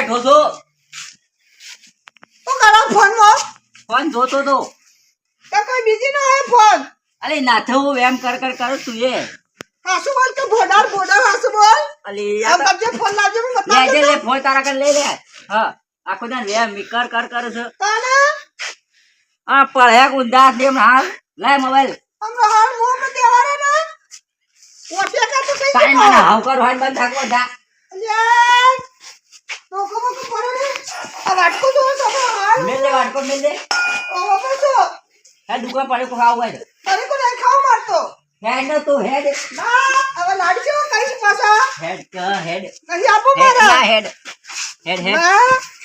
બેઠો છો તો કરો ફોનમાં ફોન જોતો તો તો કોઈ બીજી નો હે ફોન અલે નાથો એમ કર કરું તું એ હાસુ બોલ કે બોડાર હાસુ બોલ અલે આમ કરજે ફોન લાવજે મને બતા લે લે ફોન તારા કર લે હા આખો દાન વેમ કર છે તાને આ પડ્યા ગુંદા દેમ હાલ લે મોબાઈલ હમરો હાલ મોં મે દેવારે ને ઓટે કા તો કઈ કાઈ મને હાવ કર હોન બંધ થાકો જા યાર તો કોમો કો પડે ને આ વાટકો જો તો હાલ મેલ લે વાટકો મેલ લે ઓ બસો હા દુકાન પડે કો ખાવ હોય તારે કો નહીં ખાવ મારતો હેડ તો હેડ ના હવે લાડી કેવો કઈ પાછા હેડ ક હેડ નહીં આપો મારા હેડ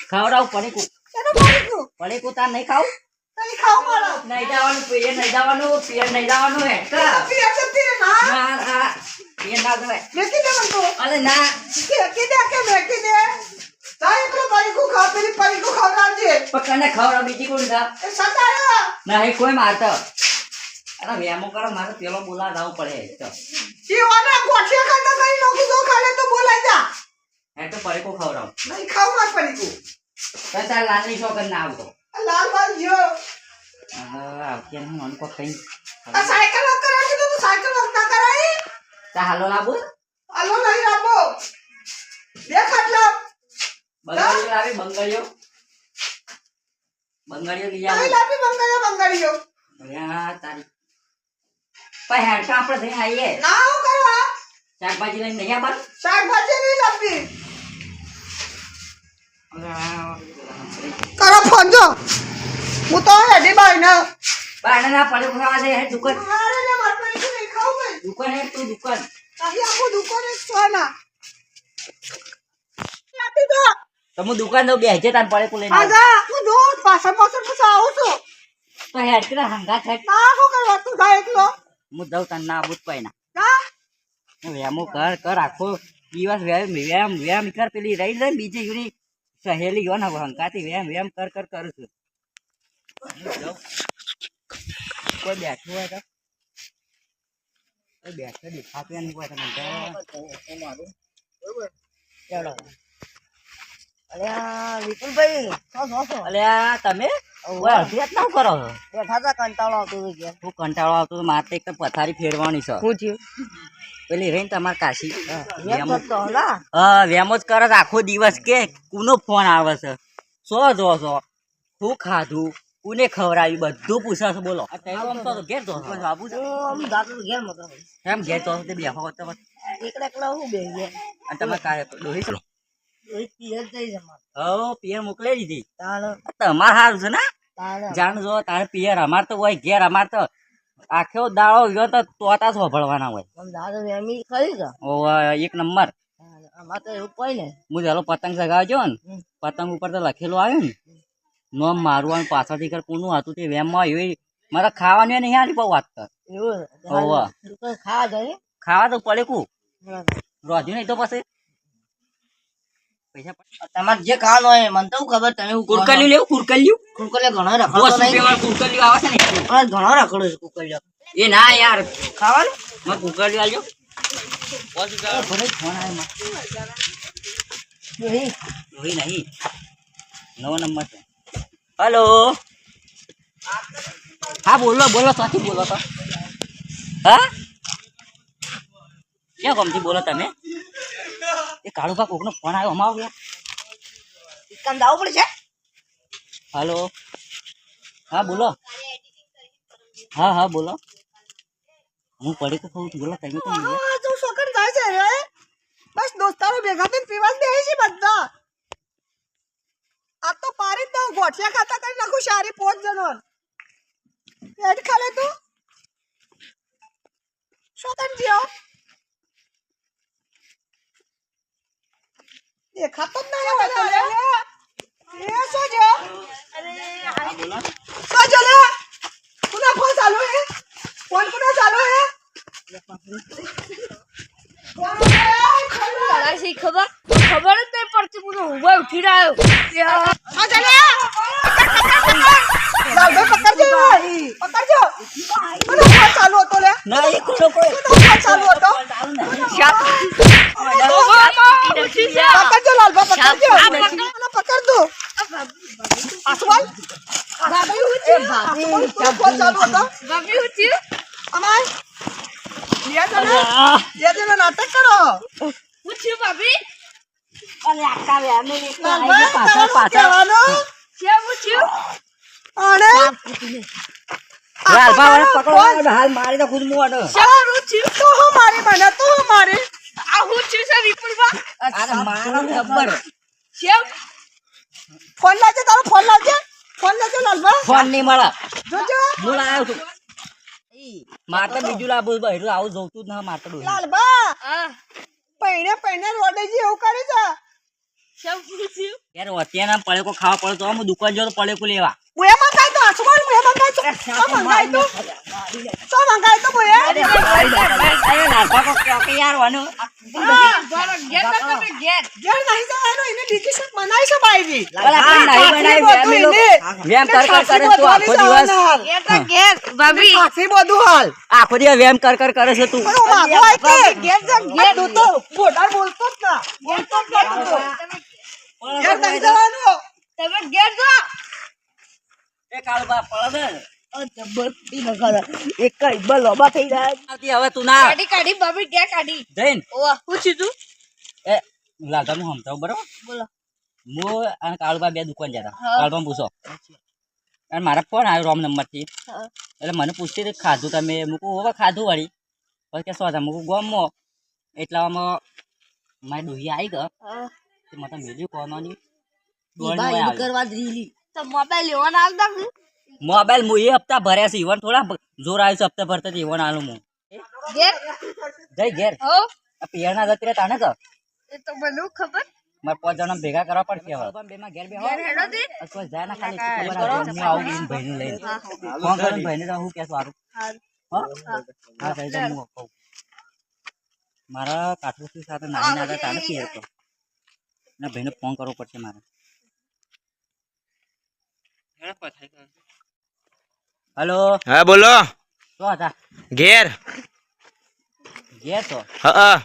ખવડાવ પડે કો એનો મારી પડે કો તાર નહીં ખાવ નહીં ખાવ મારા નહીં જવાનું પિયર નહીં જવાનું હેડ ક પીએ છે પીએ ના ના પિયર ના જવાય મેકી દે મન તો અલે ના કે દે કે મેકી દે તાઈ પેલો ભાઈ કો ખા પેલી ભાઈ કો ખવડાવજે પકડને ખવડાવ બીજી કોણ જા એ સતાયો નહીં કોઈ મારતો અરે વેમો કરો મારે પેલો બોલા લાવવું પડે તો જીવાના ગોઠિયા ખાતા કઈ નોકી દો ખાલે તો બોલાઈ જા હે તો પડે કો ખવડાવ નહીં ખાવ માર પડી કો તો તાર લાલની શોકન ના આવતો લાલ બાલ જો આવતી હું મન કો કઈ આ સાયકલ વક કરાવ કે તો સાયકલ વક ના કરાઈ તા હાલો લાબુ આલો નહીં રાખો દેખ આટલા બંગાળીઓ લાવી બંગાળીઓ લઈ નહીં આવો લાવી બંગાળીઓ અરે તારી ભાઈ હેડ કા આપણે થઈ આવીએ ના હું કરવા શાકભાજી લઈને નહીં આબર શાકભાજી નહીં લાવી કરો ફોન જો હું તો હેડી બાઈ ને બાને ના પડે ખાવા દે હે દુકાન અરે ને માર પર નહીં ખાવ ભાઈ દુકાન હે તું દુકાન અહીં આખો દુકાન એક સોના આપી દો તો હું દુકાન દઉં બેહજે તાન પડે કો લઈને આજા હું દો પાછળ પછી આવું છું તો હેડ કે હંગા થાય ના હું કરવા તું જાય એકલો હું દઉં તાન ના બુત પાઈ ના ના હું વેમો કર આખો દિવસ વેમ કર પેલી રહી જાય બીજી યુની સહેલી યોન હંકાતી વેમ કર કરું છું કોઈ બેઠું હોય તો કોઈ બેઠો દેખાતું નહીં હોય તો મને ચાલો અલ્યા વિપુલભાઈ અલ્યા તમે અડધી રાત ના કરો છો બેઠા હતા કંટાળો આવતો હતો કે હું કંટાળો આવતો તો મારે તો એક તો પથારી ફેરવાની છે શું થયું પેલી રહીને તમારે કાશી એમ કરતો ના વેમો જ કરે છે આખો દિવસ કે કોનો ફોન આવે છે સો જો છો શું ખાધું કોને ખવડાવી બધું પૂછે છે બોલો ઘેર જો બાબુ આમ જાતો ઘેર મતો એમ ઘેર જો તે બેહો તમે એકલા એકલા હું બે ગયા અને તમે કાંઈ દોહી છો એક પિયર જઈ જમા હો પિયર મોકલી દીધી તાળ તમારે સારું છે ને તાળ જાણજો તારે પિયર અમાર તો હોય ઘેર અમાર તો આખો દાડો ગયો તો તોતા જ ભળવાના હોય આમ દાદા એમી ખરી છે ઓ એક નંબર આમાં તો એવું કોઈ ને હું ચાલો પતંગ ચગાવજો ને પતંગ ઉપર તો લખેલું આવ્યું ને નોમ મારું અને પાછળથી કર કોનું હતું તે વેમમાં આવ્યું મારે ખાવાનું નહીં આલી બહુ વાત કર એવું હોવા દુકાન ખાવા જાય ખાવા તો પડે કુ રોધ્યું નહીં તો પછી પૈસા તમારે જે ખાવાનું હોય મને તો ખબર તમે કુરકલ્યું લેવું કુરકલ્યું કુરકલે ઘણો રખડતો નહીં કુરકલ્યું આવે છે ને ઘણો રખડો છે કુકલ્યો એ ના યાર ખાવાનું મને કુરકલ્યું આલજો ભલે ફોન આવે નહીં નહીં નવો નંબર છે હલો હા બોલો સાથી બોલો તો હા ક્યાં ગમતી બોલો તમે એ કાળુભા કોકનો ફોન આવ્યો અમારો ગયા કામ દાવું પડશે હલો હા બોલો હા બોલો હું પડી તો કહું બોલો તમે કોણ બોલો આ જો સોકન જાય છે રે બસ દોસ્તારો ભેગા થઈને પીવાસ બેહી છે બધા આ તો પારી દઉં ગોઠિયા ખાતા કરી નાખું સારી 5 જણો એડ ખાલે તું સોકન જીઓ દેખાતો જ નહીં હોય એ સો જો હા બોલો સો જો લે કુના ફોન ચાલુ હે ફોન કુના ચાલુ હે ખબર ખબર જ નહીં પડતી હું ઉભા ઉઠી રહ્યો આ ચાલે લાવ પકડજો પકડજો કુનો ફોન ચાલુ હતો લે ના એ કોનો કોઈ કુનો ફોન ચાલુ હતો થયું છે પકડજો લાલબા પકડજો આ પકડ. આને પકડ દો આસવાલ ભાભી હું છે ભાભી ફોન ચાલુ હતો ભાભી હું થયું અમાર લે જણા નાટક કરો હું થયું ભાભી અને આખા વેમે લાલબા પાછળ, પાછળ. કહેવાનું કેમ હું થયું અને લાલભા વાળા પકડો હાલ મારી તો ખુદ મુવાનો કેમ હું થયું તો હું મારી મને તો હું મારી આ હું થયું છે વિપુલબા અરે મારો ખબર કેમ ફોન લાવજે તારો ફોન લાવજે લાલબા ફોન નહીં મળે જોજો હું લાવ્યો છું મારે તો બીજું લાવવું બહેરું આવું જોતું જ ના મારે તો ડોહી. લાલબા હા પૈણે રોડેજી એવું કરે છે કેમ હું થયું યાર અત્યારના પડેકો ખાવા પડે તો હું દુકાન જાઉં તો પડેકો લેવા મુએ મંગાઈ તો આસવાલ મુએ મંગાઈ તો મંગાઈ તો મુએ અરે લાલભા કો કે યાર વાનું બરો ઘેર તો તમે ઘેર ઘેર નહીં જવાનું એને ડિસિશન બનાવી છે બાઈજી અરે પણ નહીં બનાવી વેમ કર કર કરે તું આખો દિવસ ઘેર તો ઘેર ભાભી ખાસી બધું હાલ આખો દિવસ વેમ કર કર કરે છે તું પણ હું માગો આઈ કે ઘેર તો ઘેર તું તો બોટાર બોલતો જ ના બોલતો જ ના તું તો. ઘેર નહીં જવાનું તમે ઘેર જો એ કાળબા પડે જબરતી ન કરે એક કઈ બલોબા થઈ જાય આવતી હવે તું ના કાઢી ભાભી ઘેર કાઢી જઈન ઓવા હું થયું તું એ લાલભા હું સમજાવું બરોબર બોલો હું અને કાળબા બે દુકાન જતા હા. કાળબા પૂછો અને મારા ફોન આવ્યો રોમ નંબર થી હા. એટલે મને પૂછતી હતી ખાધું તમે મૂકું હવે ખાધું વળી પછી કે શું હતા મૂકું ગોમમાં એટલામાં મારી ડોહી આવી ગયો તે મને મેલ્યું કોનોની કરવા જ રીલી તો મોબાઈલ લેવાના આવતા હું મોબાઈલ હું એ હપ્તા ભર્યા છે ઈવન થોડા જોર આવ્યું છે હપ્તા ભરતા ઈવન આલું હું ઘેર જઈ ઘેર હો આ પિયરના જતી રહે તાને કે એ તો મને ખબર મારે 5 જણા ભેગા કરવા પડશે હવે બેમાં ઘેર બે ઘેર હેડો દે અથવા જાય ના ખાલી ખબર આવે હું આવું બેન ભાઈને લઈને ફોન કરીને ભાઈને તો હું કહેશું સારું હા થઈ જાય હું કહું મારા કાઠુસી સાથે નાની નાના તાને ફેર તો ના ભાઈને ફોન કરવો પડશે મારે હેલો હા બોલો શું હતા ઘેર ગયા છો હા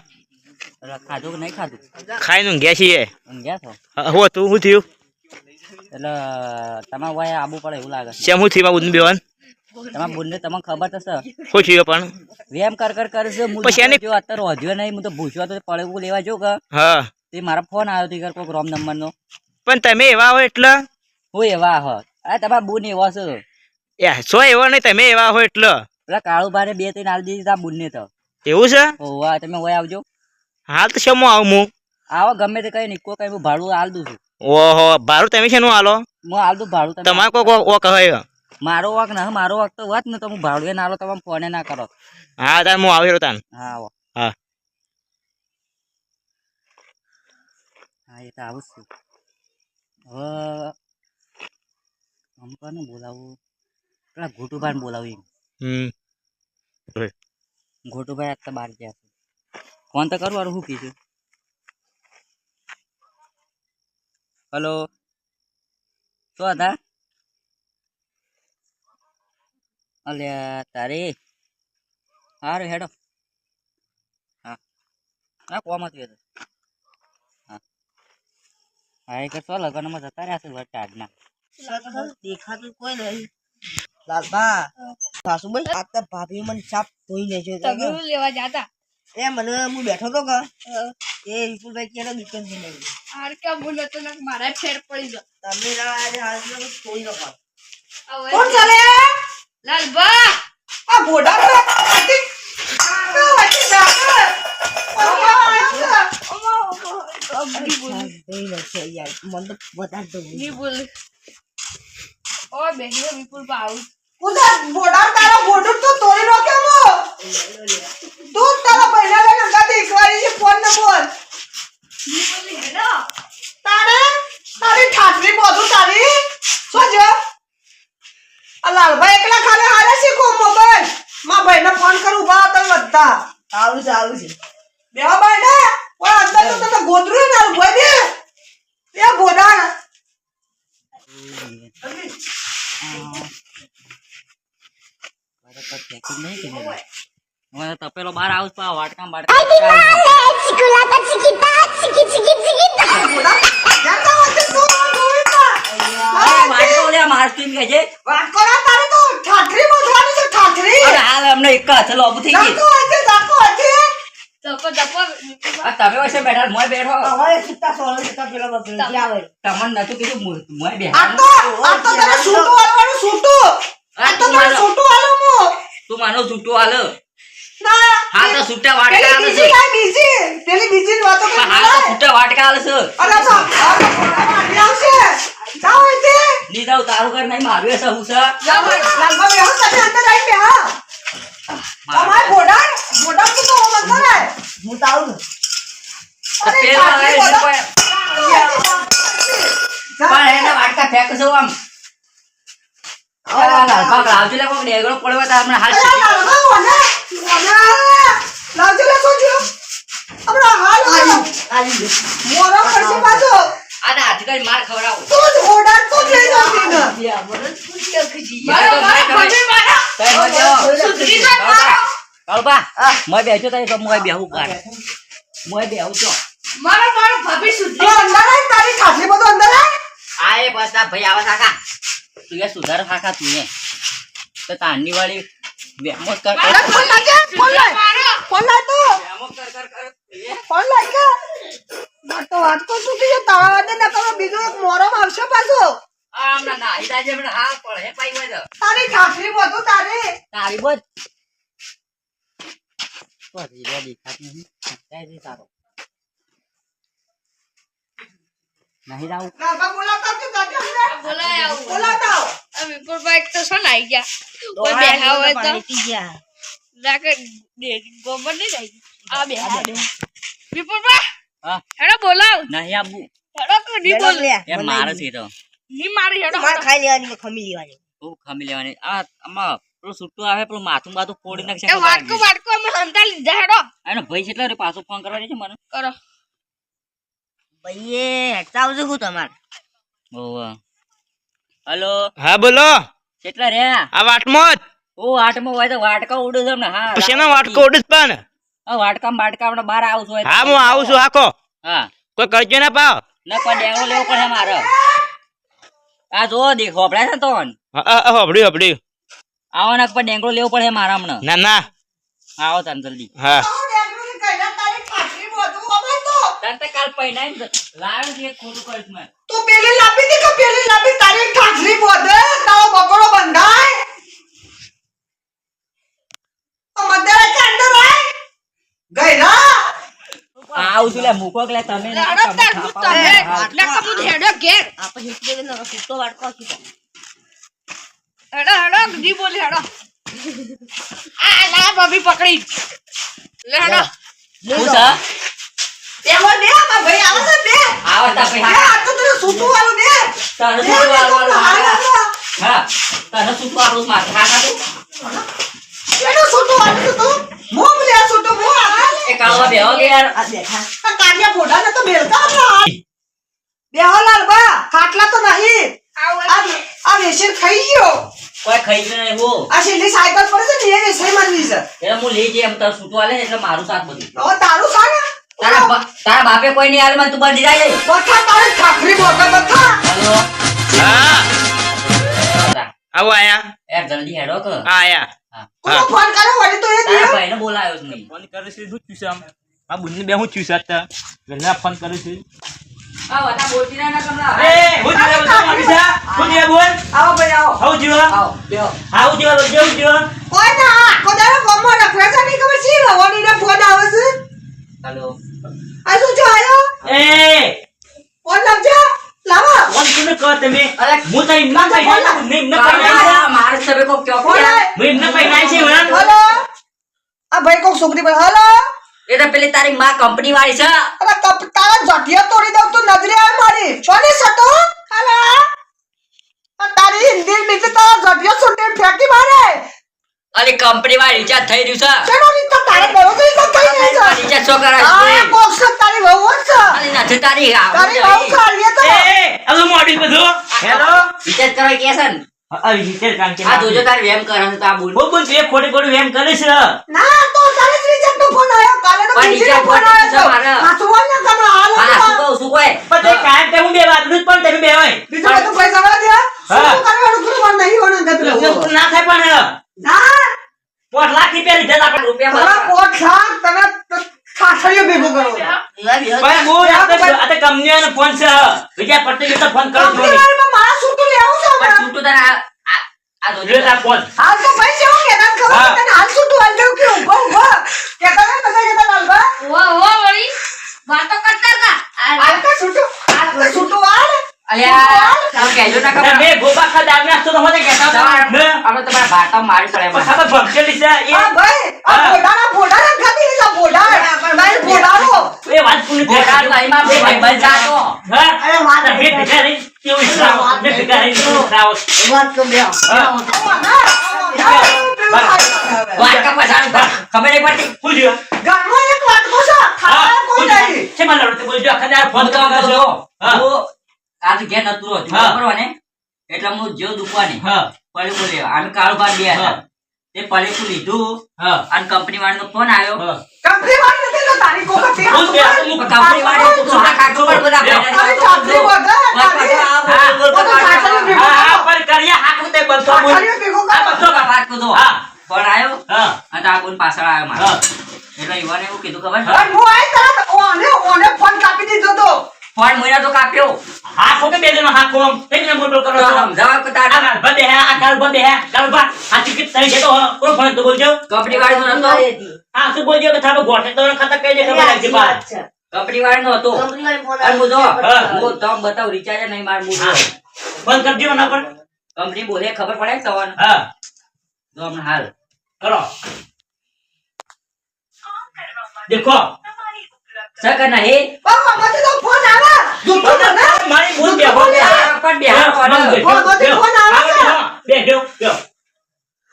એટલે ખાધું કે નહીં ખાધું ખાઈને ગયા છીએ ગયા છો હો તું શું થયું એટલે તમારે વાય આબુ પડે એવું લાગે છે શેમ શું થયું બુન બેવાન તમારા બુનને તમને ખબર તો છે શું થયું પણ વેમ કર કર કરે છે હું પછી એને- જો અત્યારે વધ્યો નહીં હું તો ભૂસ્યો તો પડે એવું લેવા જો કે હા તે મારા ફોન આવ્યો હતો કે કોઈક રોમ નંબરનો પણ તમે એવા હો એટલે હું એવા હ આ તમારા બુન એવા છે સો એવા નહીં તમે એવા હો એટલે પેલા કાળુભાઈ 2-3 આલી દીધી તા બુનને તો એવું છે ઓવા તમે વય આવજો હાલ તો શેમ આવું હું આવો ગમે તે કઈ નીકો કઈ હું ભાડું હાલ દઉં છું ઓહો ભારું તમે શેનું હાલો હું હાલ દઉં ભાડું તમે તમારે કોઈ ઓ કહે મારો વાક ના મારો વાક તો વાત ને તો હું ભાડું ના આલો તમે ફોને ના કરો હા તાર હું આવી રહ્યો તાન હા આવો હા હા એ તો આવું જ છું હવે આમ કોને બોલાવું પેલા ઘોટુભાઈને બોલાવું ઘોટુભાઈ આજ તો બહાર ગયા છે ફોન તો કરવાનું શું કીધું હલો શું હતા અલ્યા તારે સારું હેડો હા હા કોમ હતું એ તો હા હા એ કરશો લગ્નમાં જતા રહ્યા છે વચ્ચે આજના દેખાતું કોઈ નહીં લાલબા સાસુભાઈ આ તો ભાભી મને સાપ ધોઈ લેજો તગડું લેવા જાતા એ મને હું બેઠો તો કે એ વિપુલભાઈ કેનો દુકાન થી લઈ હાર કે બોલો તો ને મારા ફેર પડી ગયો તમે ના આજે હાલ ધોઈ લો કોણ ચાલે લાલબા આ બોડા વાટી ધોઈ લો છે યાર મને તો વધારે ધોઈ ની બોલ ઓ બેહી વિપુલ બા આવું ઉધર બોડા તારા બોડું તો તોડી નો કેમ તું તારા પહેલા લઈને ગાડી એકવારી છે ફોન ન બોલ ની બોલી હેડો તારી ઠાઠરી બધું તારી શું જો આ લાલભાઈ એકલા ખાલી હારે શીખો મોબાઈલ માં ભાઈને ફોન કરું બા તો બધા આવું છે બેવા ભાઈ ને ઓય અંદર તો ગોદરું ના ભાઈ દે એ બોડા તપેલો બહાર આવું વાટકા જાતા વચ્ચે તું ગોવિંદા. વાટકો લે માર ટીમ કે છે વાત કરો તારે તો ઠાઠરી બોધવાની છે ઠાઠરી. અરે હાલ અમને એક હાથ લોબુ થઈ ગઈ જાતો હશે. જપર જપર આ તમે વચ્ચે બેઠા મોય બેઠો હવે સુતા સોળે સુતા પેલા બકરી આવે તમને નતું કીધું મોય આ બેઠા તો તારે સૂટું હાલવાનું સૂટું. આ તો તારે સૂટું હાલું હું. તું માનો છૂટું હાલ ના હા તો છૂટા વાટકા પેલી હાલે છે બીજી લાય બીજી. પેલી બીજી જ વાતો કરી હા તો લાય. છૂટા વાટકા હાલે છે અરે તો આ તો ફોટા પાડી આવશે. જાઓ અહીંથી. લીધા તારું કર નહીં મારું એસા હું છે જાઓ લાલબા બેહો તમે અંદર આવીને બેહો. તમારે ઘોડા તો અંદર આય. હું તો આવું ને અરે પેલા ઠાઠરી આવે બોધો. પણ એના વાટકા ફેંક છો આમ લાલપાક લાવજો લે કોક ડેગડો પડવા તા હમણાં હાલ અરે લાલબા ઓને લાવજો લે સોજો. હમણાં હાલ આવી મોરો પડશે પાછો. આના હાથ કરી માર ખવડાવો તું જ ઘોડા તો જ લઈ જાવ ને. ગયા મને પૂછ્યો કે જી મારો મમ્મી મારા કઈ મજો સુધરી જાય મારો કાળબા મોય બેજો તઈ તો મોય બેહું કાઢ મોય બેહું છો મારો ભાભી સુધરી તો અંદર આય તારી ઠાઠરી બધું અંદર આય. આએ પાછા ભાઈ આવા કાકા તું એ સુધાર કાકા તું એ તો તાની વાળી વેમો કર અરે ફોન લાગે ફોન લાય ફોન લાય તો વેમો કર ફોન લાય કે માર તો વાત કો તૂટી ગયો તારા દે ના તમે બીજો એક મોરમ આવશે પાછો. આમના ના ઈદા જે મને હા પડે પાઈ હોય તો તારી ઠાઠરી બધું તારે. તારી બોલ તો ધીરે દેખાતી નહીં કાઈ તારો નહીં રાવ લાલબા બોલાવતા કે જાજે અંદર. બોલાય આવું બોલાવતા આવો. આ વિપુલભાઈ એક તો શું નાઈ ગયા કોઈ બેહા હોય તો ગયા લાગે ગોબર નહીં જાય આ બેહા બે વિપુલભાઈ હા હેડો બોલાવ નહીં આબુ હેડો તો ની બોલ એ મારે છે તો ની મારી હેડો માર ખાઈ લેવાની ખમી લેવાની બહુ ખમી લેવાની આ આમાં પેલું છૂટું આવે પેલું માથું બાથું ફોડી નાખશે એ વાટકો અમે હંતા લીધા હેડો એનો ભાઈ છે એટલે રે પાછો ફોન કરવા દે છે મને કરો ભાઈએ હેડતા આવજો હું તમારે ઓવ હેલો હા બોલો કેટલા રે આ વાટમાં ઓ આટમાં હોય તો વાટકા ઉડે છે ને હા જ શેના વાટકો ઉડે જ પણ આ વાટકા આપણે બહાર આવું છું હા હું આવું છું હાકો હા કોઈ કરજો ના પાવ ન પણ ડેંગો લેવો પડે મારે આ જો દેખો આપણે છે તો હબડી હબડી આવો ને પણ ડેંગો લેવો પડે મારા હમણાં ના ના આવો તને જલ્દી હા તો ડેંગુની કઈના તારી ઠાઠરી બધું અમે તો. તને તો કાલ પૈણાઈ લાવ્યો છે એક ખોટું કરીશ મેં તું પેલી લાપી દે કે પેલી લાપી તારી ઠાઠરી બધે તારો બકરો બંધાય. તો મધ્ય કે અંદર આય. ગયરા આવું છું લે મૂકો કે લે તમે ના હેડો તાર હું તમે હા. નકા હું હેડો ઘેર આપણે હિસ્ટ્રી દે ને સુતો વાટકો શું હેડો ની બોલી હેડો આ લા ભાભી પકડી લે હેડો હું છે એવો દે આ ભાઈ આવે છે દે. આવો તા ભાઈ દે આ તો તને સૂતું વાળું દે. તારે દે, શું દે, વાળું તો હાલ હાલ. હા તારે શું વાળું માર ખાતા તું એનું સૂતું વાળું છે તું. મોં લે આ સૂતું મોં હાલ. એ કાળવા બેહો કે યાર આ બેઠા આ કાઢ્યા ફોડા ને તો બેલતા હતા. બેહો લાલબા ખાટલા તો નહીં. આ વેસેર ખાઈ ગયો. કોઈ ખાઈ ગયું નહીં હો આ છેલ્લી સાયકલ પર છે ને એ વેસાઈ મારવી છે. એટલે હું લઈ જઈ એમ તાર છૂટવા લે એટલે મારું સાથ બધું હવે તારું સાને તારા બાપે કોઈ નહીં આલે મને તું બંધી જાય બથા તારી ઠાકરી બોકા બથા. હલો હા આવો આયા યાર જલ્દી હેડો કે હા આયા હા કોનો ફોન કર્યો વળી તો એ તારા દિયો. ભાઈને બોલાવ્યો જ નહીં ફોન કરે છે શું થયું આમ આ બુનને બે હું થયું છે અત્યારે ઘરના ફોન કરે છે આ વટા બોલતી ના કમલા એ હું જીવા બોલ મારી છે હું જીવા બોલ આવો ભાઈ આવો. આવું જીવા આવો બેહો આવું જીવા બોલ જેવું જીવા કોઈ ના આખો દાડો ગમો રખડે છે નહીં ખબર છે રવાડીને ફોન આવે છે. હેલો આ શું જો આયો એ ફોન લાવજો લાવો. ફોન કોને કહો તમે અરે હું તો એમના પૈસા નહીં એમના પૈસા મારે સબે કો ક્યો ફોન લાય. હું એમના પૈસા છે હમણાં હલો આ ભાઈ કોક છોકરી પર હલો એ તો પેલી તારી માં કંપની વાળી છે અરે તારા જટિયા તોડી દઉં તો નજરે આવે મારી છોડી સટો હલો આ તારી હિન્દી નીચે તારા જટિયા સુંદર ફેંકી મારે અલી કંપની વાળી રિચાર્જ થઈ રહ્યું છે ચેનો નીચે તારે બહુ થઈ થઈ ગઈ છે. રિચાર્જ શું કરે આ છે કોક છે તારી વહુ જ છે. અલી નથી તારી તારી વહુ સારી તો એ હવે મોડી બધું હેલો રિચાર્જ કરવા કે છે ને આ વિચાર કામ કે આ જોજો તાર વેમ કરે છે તો આ બોલ બોલ બોલ બે ખોટી ખોટી એમ કરે છે ના તો તારે જ રિજેક્ટ ફોન આવ્યો કાલે તો પણ બીજી નીચે ફોન ફોન આવ્યો છે મારે. હાચું બોલ ને તમે હાલ હા શું કહું શું કોઈ પણ તે કાયમ તે હું બે વાતનું જ પણ તમે બે હોય બીજું બધું પૈસા વાળા દે શું કરવાનું ખરું મને નહીં હોવાનું એટલે ગતું હું ના થાય પણ ના 5 લાખ રૂપિયા લીધા આપણે રૂપિયા તમારા મારા. પોટ ખાક તમે ખાસડીઓ ભેગું કરો પણ હું આ તો કંપનીઓનો ફોન છે બીજા પટ્ટી તો ફોન કરો છો કંપનીવાળામાં મારા સૂટું લેવું છે પણ હમણાં. છૂટું તને આ જોજો. લે આ ફોન હાલ તો ભાઈ જેવું કહેતા ખબર હા. છે તને હાલ સૂટું હાલ દેવું કે ઊભો ઊભો કહેતા ને બધા કહેતા લાલબા ઓ વળી વાતો કરતા હતા હાલ તો સૂટું હાલ અલ્યા તમે કહેજો ના ખબર મેં ગોબા ખા દાવ નાખતો તો મને કહેતા હતા ને આપણે તમારા ભાટા મારી પડે એમાં. ખબર ભંકેલી છે એ હા ભાઈ આ હા. બોડાના ખાતી લીધા બોડા ભાઈ બોડાનો એ વાત પૂરી થઈ પોતાનું આઈમાં બે ભાઈ બંધ જાતો. હા અરે વાત તમે ભેગા રહી કેવું શ્રાવ ને ભેગા રહી કેવું શ્રાવ વાત તો બે. વાત કા પછાડું કર. ખબર નહીં પડતી. શું થયું ગામમાં એક વાત કહું છું ખાવા કોઈ નહીં છે મને લડતે બોલજો આખા દાર ફોન હું તો કરવા કહું છો છું, હું આજે ઘેર નતું રહેતું, હા. બરોબર ને? એટલે હું જેવું દુકાને હા પડીકું લેવા અમે કાળો બાર બે હતા. હા. તે પડીકું લીધું હા અને કંપની વાળાનો ફોન આવ્યો. હા કંપની વાળી નથી તો તારી કોકા તે હું કે હું કંપની વાળાએ તો આ કાઢો પણ બધા ભાઈના તારી વાતો છાત્રી કરજો. વગર વાત પાછો આ બોલ, બોલ, બોલ, તો વાત છાત્રી કરો. ભેગો હા પણ કર્યા હાકું તે બંધો બોલ છાત્રીઓ ભેગો આ કરો બંધો વાત કરજો. હા ફોન આવ્યો હા અને આ બોલ પાછળ આવ્યો મારે. હા એટલે યુવાને એવું કીધું ખબર છે? અને હું આઈ તરત ઓને ફોન કાપી દીધો તો ફોન મોઈના તો કાપ્યો. હાકો કે બે જણો હાકો એટલે મોટો કરો તો છો સમજાવો કે તારે આ બધે આ કાલ બધે કાલબા આ ટિકિટ થઈ જતો કોણ ફોન તો બોલજો કંપની વાળાનો નતો. હા શું બોલજો કે થાબો ગોઠે તો ખાતા કઈ દે ખબર લાગી બાદ કંપની વાળાનો હતો. અને હું જો હા. હું તમ બતાવ રિચાર્જ નહીં માર હું હા ફોન કરજો ના પણ કંપની બોલે ખબર પડે ને તમને. હા જો હમણાં હાલ કરો દેખો સક નહીં બાબા માંથી તો ફોન આવે જૂઠું તો ના મારી બોલ બે હો પણ બિહાર પડે. ફોન આવે બે જો જો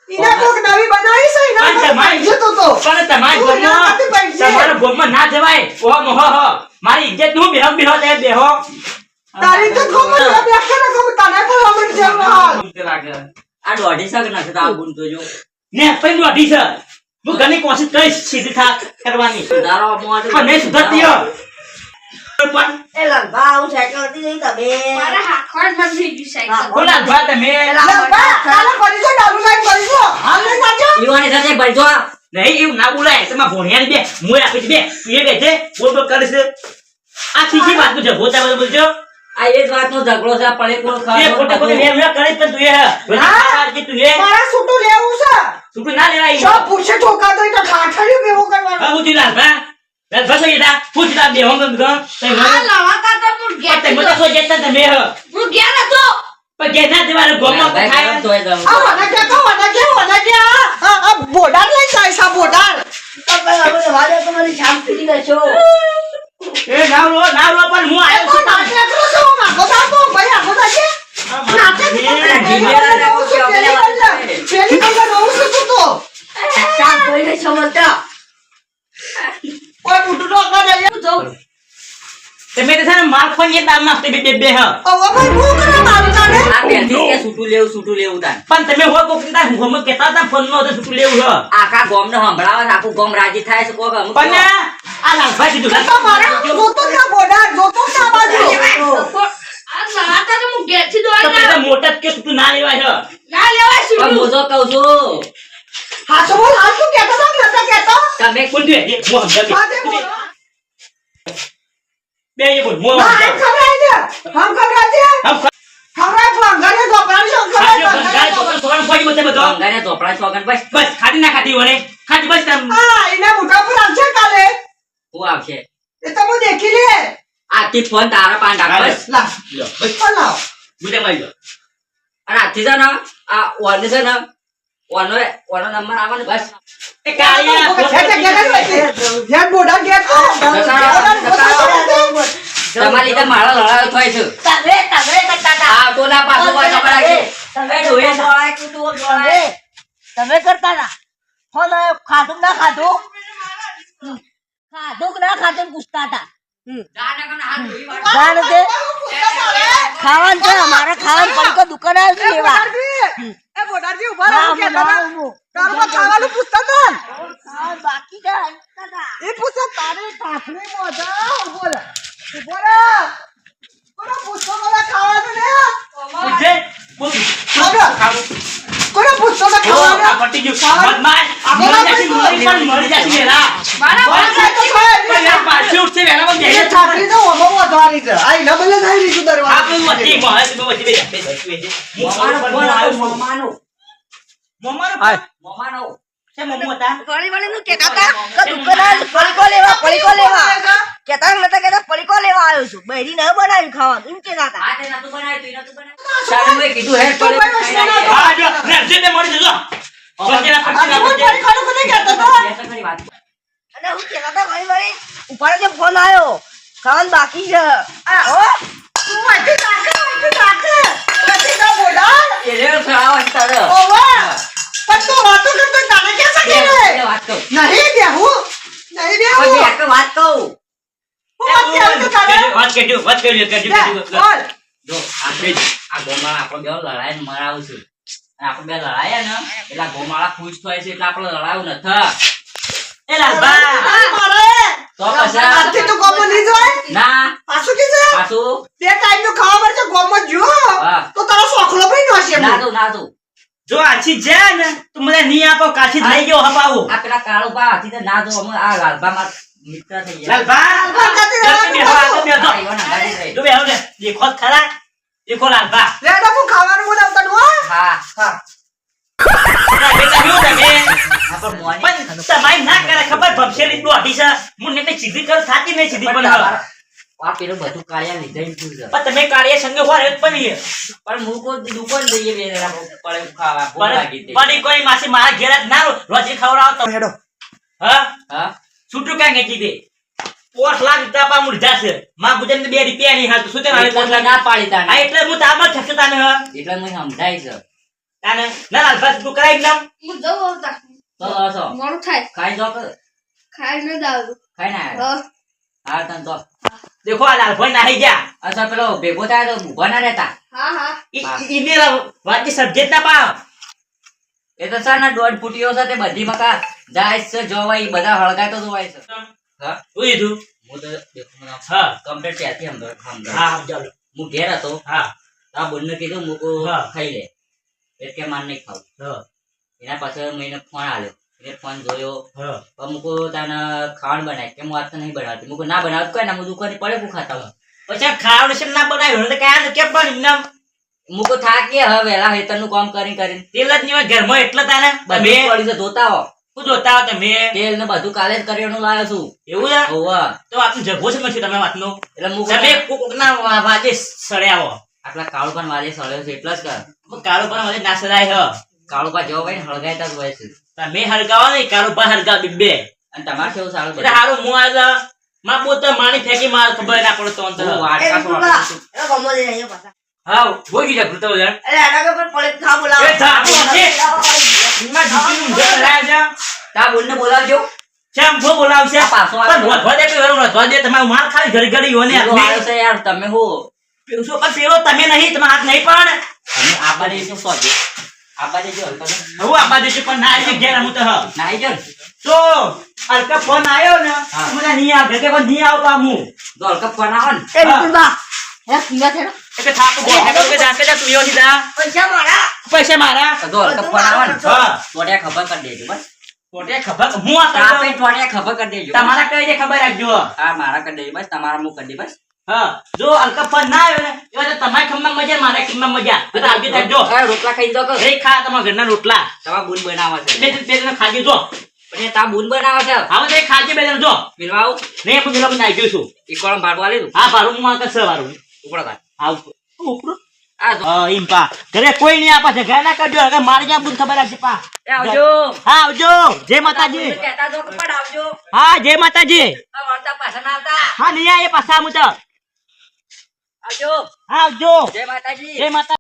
ઈને કોક નવી બનાવી છે પણ ઈને તમારી જતો તો પણ તમારી તું એનામાંથી બોલમાં પૈસે. તમારા બોલમાં ના જવાય ઓ મોહ મારી ઇજ્જત નું બેહો બેહો તે બેહો તારી તો ખબર છે બેઠે ને ખબર તને કોઈ અમર જેવો આ દોઢી સક નથી તો આ ગુણ તો જો ને પણ વાઢી છે હું ઘણી કોશિશ કરીશ સીધી થા કરવાની સુધારો મોં પણ નહીં સુધરતી હો પણ મારા હાથમાં જ બંધ થઈ ગયું સાયકલ બોલા ભા તમે બા કાલે કરી જો ડાલુ લાઈન કરી જો હાલ નહીં નાચો યુવાની સાથે ભરજો. નહીં એવું ના બોલાય તમારા ભોણિયાની બે મોય આપી છે બે તું એ બેઠે બોલ બોલ કરે છે આ સીધી વાત છે બોતા બોલ બોલજો આ એ જ વાતનો ઝઘડો છે. પડે કોણ એ ખોટે ખોટે વેમ વેમ કરે પણ તું એ હા. કે તું એ મારા સૂટું લેવું છે છૂટું ના લેવાય જો પૂછે ઠોકા તો તો ઠાઠડિયું ભેગું કરવાનું હા ઉઠી લાલ ભા લાલ ભા સોઈ જા પૂછતા બે હોંગ ગમ તે આ લવાતા તો હું તે ગયા મોટા સો જેતા તમે હ હું ગયા નતો પણ કે ના દેવાને ગોમમાં ભાઈ ખાય ખબર તોય દઉં. આ વના કે આ બોડાર લઈ જાય સા બોડાર એ નાવલો પણ હું એ આવ્યો તો છું નાટક કરો છો માગો દાતો ભાઈ આખો દાજે નાટક જીમેલા ને કોઈ પેલી કલર રહું છું તું તો કોઈ બુટુ તો આગળ જઈએ તમે તો છે ને માર ફોન એ દામ નાખતે બે બે હ હવે ભાઈ હું કરવા મારું તારે આ પહેલથી જ કે છૂટું લેવું તાન. પણ તમે હો કોક ના હું કેતા હતા ફોન નો તો છૂટું લેવું હ આખા ગામને સંભળાવે છે, આખું ગામ રાજી થાય છે કોક અમુક પણ આ લાલભાઈ કીધું તો મારે જોતો જ ના બોડાર જોતો જ ના બાજુ આ લવાતા તો હું ઘેરથી તો દોડી પેલા મોટા જ કે છૂટું ના લેવાય હ ના લેવાય પણ સુડું હું તો કહું છું હા તો બોલ હાલ તું કહેતો તો કે નતો કહેતો તમે કોણ દે એ મો સમજાવી હા તે બોલ બે એ બોલ મો હા એમ ખવડાવી દે હમ ખવડાવી દે હમ ખવડાવી ભંગારે ગોપરાની શું ખાજો ખવડાવી ગાય તો સોન કોઈ મતે બધો ભંગારે ચોપડા ચોગન બસ બસ ખાટી ના ખાટી વને ખાટી બસ તમ હા એને મોટા પર આવશે કાલે હું આવશે એ તો હું દેખી લે આજથી ફોન તારા પાન રાખ બસ. લા લ્યો બસ લાવ મુજે મારી લો અને આજથી છે ને આ ઓન છે ને ઓનો નંબર આવે ને બસ એ કાળિયા ધ્યાન બોડા કે તમારા લીધે મારા લડાઈ થાય છે. આ તો ના પાછો પાછો પડાય છે. તમે કરતા હતા ફોન આવ્યો ખાધું ના ખાધું ખાધું કે ના ખાધું પૂછતા હતા જાણ તે ખાવાનું છે અમારે ખાવાનું પડી દુકાન આવ્યું છે લેવા એ બોડાજી ઉભા રહો ના, કે ના, હું. તારું ખાવાનું પૂછતા હતા ખાવાનું બાકી છે દાદા. એ પૂછતા તારે ઠાઠરી મોઢા ઉભો રે કોનો પૂછતો મને ખાવાનું ને પૂછે બોલ કોનો પૂછતો મને ખાવાનું પટી ગયું મરી જશે વેલા પણ યાર પાછી ઉઠશે વેલા પણ એ જઈએ ઠાઠરી તો ઓમો વધવાની છે આ ઇના બલે થઈ રીતું દરવા આપણું વચ્ચે મોહે તમે વચ્ચે બે મોમાનો મોમાનો છે મોમો હતા વળી નું કહેતા હતા કે દુકાન પડીકો લેવા કહેતા નતા કહેતા પડીકો લેવા આવ્યો છું બહેરી ન બનાવ્યું ખાવાનું એમ કહેતા હતા. સારું કીધું હેડ પડે હા જો નરજી ને મળી જજો વચ્ચે ના આ પટી કોઈ પડી ખાનું કોને કહેતો તો અને હું કહેતા હતા વળી ઉપાડે ફોન આવ્યો ખાવાનું બાકી છે. હો તું વાટી તાકે વાટી કા બોલા એ રે ખાવા તારે ઓવા પણ તું વાતો કરતો તાને કે સકે રે વાત કહું નહીં બેહું નહીં બેહું કોઈ એક વાત કહું હું વાત કે તારે વાત કેજો બોલ જો આપણે આ ગોમાળા આપણે બે લડાઈ મરાવું છું અને આપણે બે લડાયા ને એટલે ગોમાળા ખુશ થાય છે એટલે આપણે લડાવું નથી એ લાલબા મારે તો પછી આથી તો ગોમો નહીં જોય ના પાછું કી છે પાછું બે ટાઈમ નું ખાવા પડશે ગોમો જો હા. તો તારો સોખલો ભાઈ નો છે ના તું જો આછી જાય ને તો મને નહીં આપો કાછી જ લઈ ગયો હપાવું આ પેલા કાળો બા હતી તો ના જો અમે આ લાલબા માં મિત્ર થઈ ગયા લાલબા કાતી જલ્દી બેહો, રહેવાનું. આગળ બેહો. હા, ઈવન હંગાતી રહી. જો બેહો ને દેખો જ ખરા દેખો લાલબા રેડા હું ખાવાનું બોલાવતા નું હા બેટા કેવું તમે આ પણ મોની પણ તમારી ના કરે ખબર ભમશેલી દોઢી છે હું ને સીધી કર થાતી નહીં સીધી પણ પણ તમારા- આ પેલું બધું કાળિયા લીધે જ થયું છે. પણ તમે કાર્ય સંગે હોય જ પણ એ. પણ મૂકો દુકાન જઈએ બે જણા પડે ખાવા ભૂખ લાગી હતી. પણ એ કોઈ માસી મારા ઘેર જ ના રોજી ખવડાવો તો હેડો હા હા છૂટું કાંઈ ખેંચી દે 4 લાખ રૂપિયા પા મૂર્જા છે માં ગુજરાત 2 રૂપિયા નહીં હાલ તો શું તે એટલે હાલે 4 લાખ ના પાડી તાને. આ એટલે હું તામાં ઠકતો તાને હ એટલે મને સમજાય છે તાને ના લાલ બસ તું કરાઈ નામ હું જઉં આવતા તો હસો મોડું થાય ખાઈ જો કે ખાઈ ન જાવ ખાઈ ના આવ્યા? હા તને તો દેખો આ લાલ ભાઈ નાહી ગયા અચ્છા પેલો ભેગો થાય તો ઊભા ના રહેતા હા હા ઈને વાતની સબ્જેક્ટ ના પાવ એ તો સર ના દોઢ ફૂટીઓ છે તે બધી મકા જાય છે જોવાય બધા હળગાય તો જોવાય છે હા શું કીધું હું તો દેખો મને હા કમ્પ્લીટ ત્યાંથી સમજાવ હા સમજાવ હું ઘેર હતો હા આ બોલને કીધું મૂકો હા. ખાઈ લે એટલે માર નહીં ખાવું હા એના પાછળ મેં ફોન આલ્યો એને ફોન જોયો હા તો મૂકો તને ખાવાનું બનાય કે હું આજ તો નહીં બનાવતી મૂકો ના બનાવત કોઈ ના હું દુકાને પડે હું ખાતા હોય પછી આ ખાવાનું છે ના બનાવ્યું તો કયા કેમ પણ નામ મૂકો થાકી હવે વેલા હેતરનું કામ કરીને કરીને તેલ જ નહીં હોય ઘરમાં એટલે તાને બધું તમે પડી છે ધોતા હો શું જોતા હો તમે તેલ ને બધું કાલે જ કરિયાણું લાવ્યો છું એવું છે હોવા તો આપનું જગો છે નથી તમે વાતનો એટલે મૂકો તમે કોકના વાજે સડ્યા હો આટલા કાળુ પણ વાજે સળ્યો છે એટલે જ કર કાળો પણ વાજે ના સડાય હ કાળુ પા જવો ભાઈ હળગાયતા જ હોય છે તમે હરગાવો નહીં કાળો પણ હરગાવ બે અને તમારે કેવું સારું એટલે હારું હું આજ માં પોતે માણી ફેંકી માર ખબર ના પડે તો અંતર હું એ વાટકા વિપુલા, સોળા એ ગમો લઈને આવ્યો પાછા. હા ભોગી જા કૃતો જણ અરે આના તો પણ પડે ખા બોલાવો. એ જા, બોલ. માં જીતીનું ઊંધો કરાય છે તા બોલને બોલાવજો કેમ ભો બોલાવશે આ પાછો આવ્યો. પણ વધવા દે કે વેરો વધવા દે તમારું માર ખાલી ઘડી ઘડી યોને પેલો આવ્યો હાથમાં. છે યાર તમે હો પેલું શું પણ પેલો તમે નહીં તમારા હાથ નહીં પણ તમે આબા દેજો સોજે આબા દેજો હલકા દો. હું આબા દેશે પણ ના આવી ઘેર હું તો હ નાઈ જો ને. તો હલકા ફોન આવ્યો ને હા. મને નહીં આવે કે પણ નહીં આવતા હું તો હલકા બનાવો ને એ વિપુલબા, હે પીવા થેડો. એટલે થાક ગો કે જાકે જા તું યો સીધા પૈસા મારા. પૈસા મારા તો હલકા બનાવો ને હા ટોટિયા ખબર કરી દેજો બસ પોતે ખબર હું આ કાપે કરતો ટોટિયા ખબર કરી દેજો તમારા કઈ દે ખબર રાખજો હા મારા કરી દેજો બસ તમારા હું કરી દે બસ હા જો હલકા ફોન ના આવ્યો ને એવા તો તમારી ખમ્મા મજા મારા ખમ્મા મજા તો આવજી રાખજો એ રોટલા ખાઈ દો કે રે ખા તમારા ઘરના રોટલા તમારા બૂન બનાવે છે બે જણ ખાજી જો પણ એ તા બૂન બનાવે છે આવો તો ખાજે બે જણ જો મિલવાઉ ને હું પેલો નાઈ ગયો છું ઈ કોણ ભાડવા લીધું હા ભારું હું આ કસે વારું ઉપડો કાઢ આવ ઉપરો આ જો ઇમ્પા ઘરે કોઈ નહીં આપા ઝઘડા ના કરજો કે મારે જ્યાં બુન ખબર રાખજે પા એ આવજો હા આવજો જય માતાજી કહેતા જો કે પણ આવજો હા જય માતાજી આ વળતા પાછા ના આવતા હા નહીં આયે પાછા હું તો આવજો હા આવજો જય માતાજી જય માતા